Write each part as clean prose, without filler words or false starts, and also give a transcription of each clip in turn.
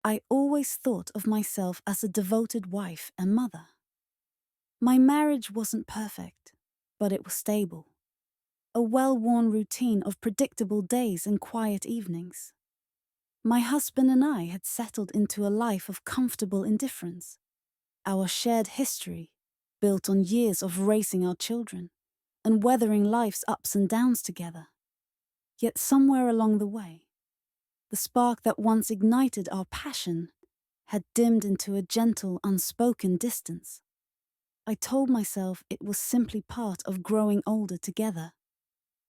I always thought of myself as a devoted wife and mother. My marriage wasn't perfect, but it was stable. A well-worn routine of predictable days and quiet evenings. My husband and I had settled into a life of comfortable indifference. Our shared history, built on years of raising our children and weathering life's ups and downs together. Yet somewhere along the way, the spark that once ignited our passion had dimmed into a gentle, unspoken distance. I told myself it was simply part of growing older together,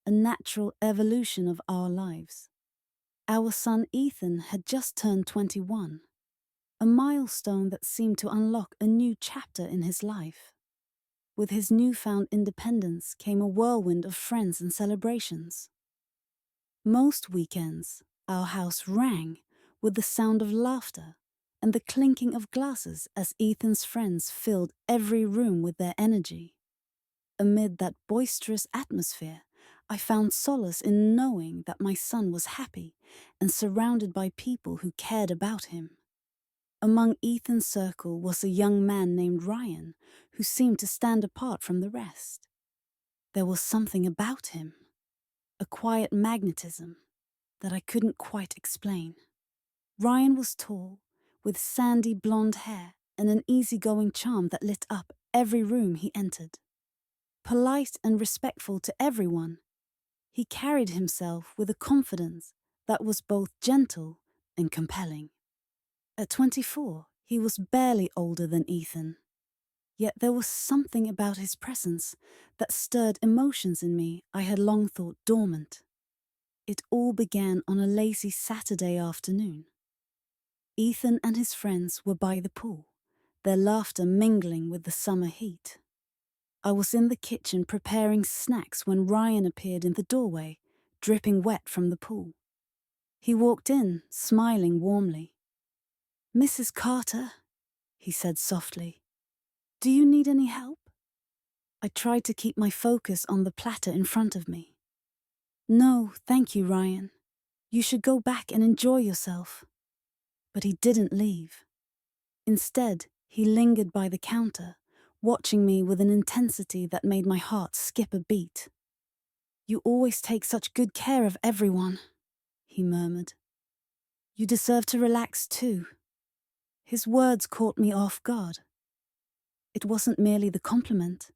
a natural evolution of our lives. Our son Ethan had just turned 21, a milestone that seemed to unlock a new chapter in his life. With his newfound independence came a whirlwind of friends and celebrations. Most weekends, our house rang with the sound of laughter and the clinking of glasses as Ethan's friends filled every room with their energy. Amid that boisterous atmosphere, I found solace in knowing that my son was happy and surrounded by people who cared about him. Among Ethan's circle was a young man named Ryan, who seemed to stand apart from the rest. There was something about him, a quiet magnetism that I couldn't quite explain. Ryan was tall, with sandy blonde hair and an easygoing charm that lit up every room he entered. Polite and respectful to everyone, he carried himself with a confidence that was both gentle and compelling. At 24, he was barely older than Ethan. Yet there was something about his presence that stirred emotions in me I had long thought dormant. It all began on a lazy Saturday afternoon. Ethan and his friends were by the pool, their laughter mingling with the summer heat. I was in the kitchen preparing snacks when Ryan appeared in the doorway, dripping wet from the pool. He walked in, smiling warmly. "Mrs. Carter," he said softly, "do you need any help?" I tried to keep my focus on the platter in front of me. "No, thank you, Ryan. You should go back and enjoy yourself." But he didn't leave. Instead, he lingered by the counter, watching me with an intensity that made my heart skip a beat. "You always take such good care of everyone," he murmured. "You deserve to relax too." His words caught me off guard. It wasn't merely the compliment.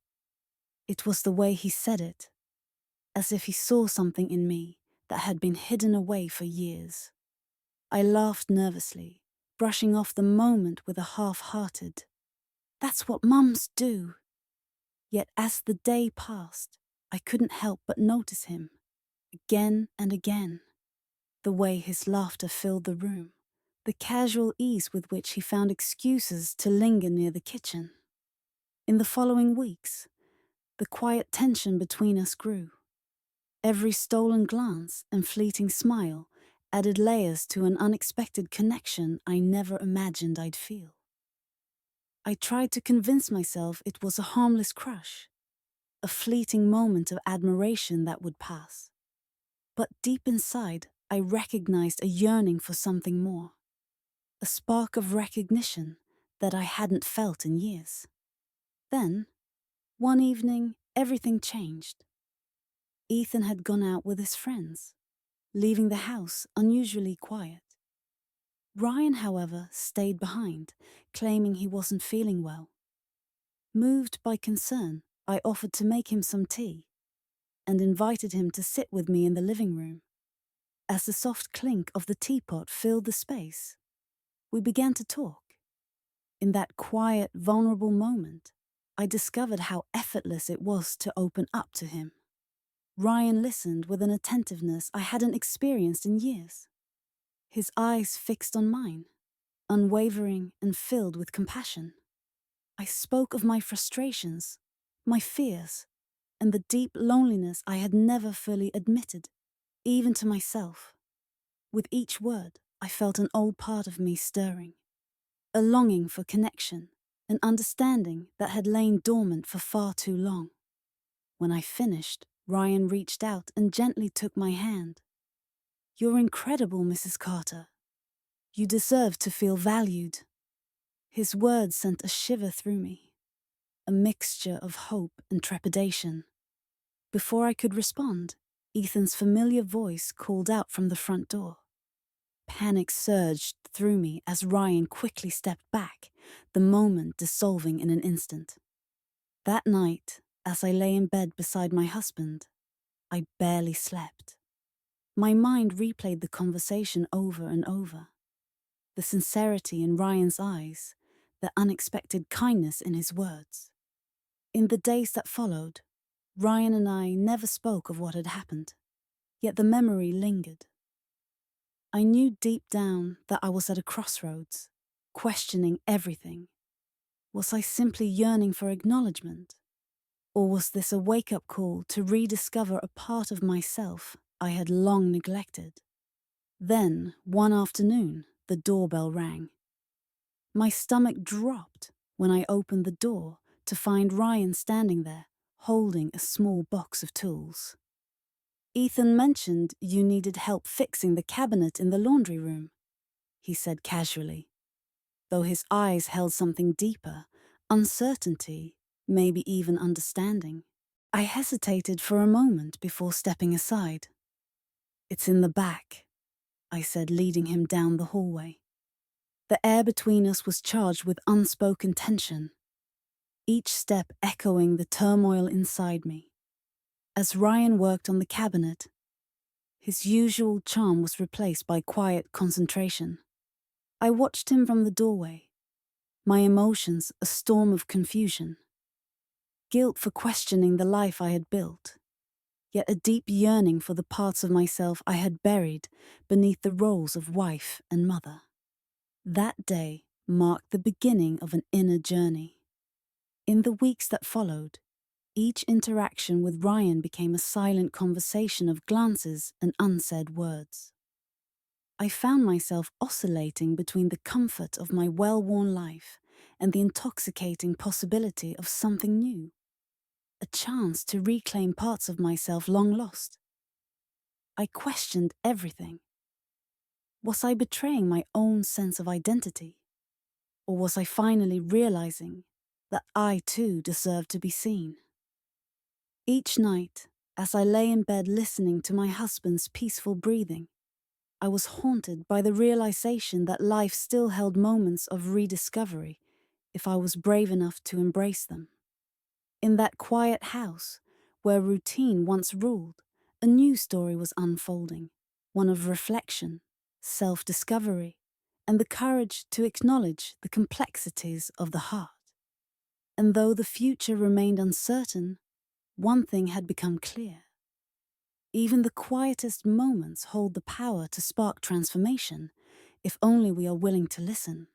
It was the way he said it, as if he saw something in me that had been hidden away for years. I laughed nervously, brushing off the moment with a half-hearted, "That's what mums do." Yet as the day passed, I couldn't help but notice him, again and again. The way his laughter filled the room, the casual ease with which he found excuses to linger near the kitchen. In the following weeks, the quiet tension between us grew. Every stolen glance and fleeting smile added layers to an unexpected connection I never imagined I'd feel. I tried to convince myself it was a harmless crush, a fleeting moment of admiration that would pass. But deep inside, I recognized a yearning for something more, a spark of recognition that I hadn't felt in years. Then, one evening, everything changed. Ethan had gone out with his friends, leaving the house unusually quiet. Ryan, however, stayed behind, claiming he wasn't feeling well. Moved by concern, I offered to make him some tea and invited him to sit with me in the living room. As the soft clink of the teapot filled the space, we began to talk. In that quiet, vulnerable moment, I discovered how effortless it was to open up to him. Ryan listened with an attentiveness I hadn't experienced in years. His eyes fixed on mine, unwavering and filled with compassion. I spoke of my frustrations, my fears, and the deep loneliness I had never fully admitted, even to myself. With each word, I felt an old part of me stirring, a longing for connection, an understanding that had lain dormant for far too long. When I finished, Ryan reached out and gently took my hand. "You're incredible, Mrs. Carter. You deserve to feel valued. His words sent a shiver through me, a mixture of hope and trepidation. Before I could respond, Ethan's familiar voice called out from the front door. Panic surged through me as Ryan quickly stepped back, the moment dissolving in an instant. That night, as I lay in bed beside my husband, I barely slept. My mind replayed the conversation over and over. The sincerity in Ryan's eyes, the unexpected kindness in his words. In the days that followed, Ryan and I never spoke of what had happened, yet the memory lingered. I knew deep down that I was at a crossroads, questioning everything. Was I simply yearning for acknowledgement? Or was this a wake-up call to rediscover a part of myself I had long neglected? Then, one afternoon, the doorbell rang. My stomach dropped when I opened the door to find Ryan standing there, holding a small box of tools. "Ethan mentioned you needed help fixing the cabinet in the laundry room," he said casually, though his eyes held something deeper, uncertainty, maybe even understanding. I hesitated for a moment before stepping aside. "It's in the back," I said, leading him down the hallway. The air between us was charged with unspoken tension, each step echoing the turmoil inside me. As Ryan worked on the cabinet, his usual charm was replaced by quiet concentration. I watched him from the doorway, my emotions a storm of confusion. Guilt for questioning the life I had built, yet a deep yearning for the parts of myself I had buried beneath the roles of wife and mother. That day marked the beginning of an inner journey. In the weeks that followed, each interaction with Ryan became a silent conversation of glances and unsaid words. I found myself oscillating between the comfort of my well-worn life and the intoxicating possibility of something new, a chance to reclaim parts of myself long lost. I questioned everything. Was I betraying my own sense of identity? Or was I finally realizing that I too deserved to be seen? Each night, as I lay in bed listening to my husband's peaceful breathing, I was haunted by the realization that life still held moments of rediscovery if I was brave enough to embrace them. In that quiet house, where routine once ruled, a new story was unfolding, one of reflection, self-discovery, and the courage to acknowledge the complexities of the heart. And though the future remained uncertain, one thing had become clear. Even the quietest moments hold the power to spark transformation, if only we are willing to listen.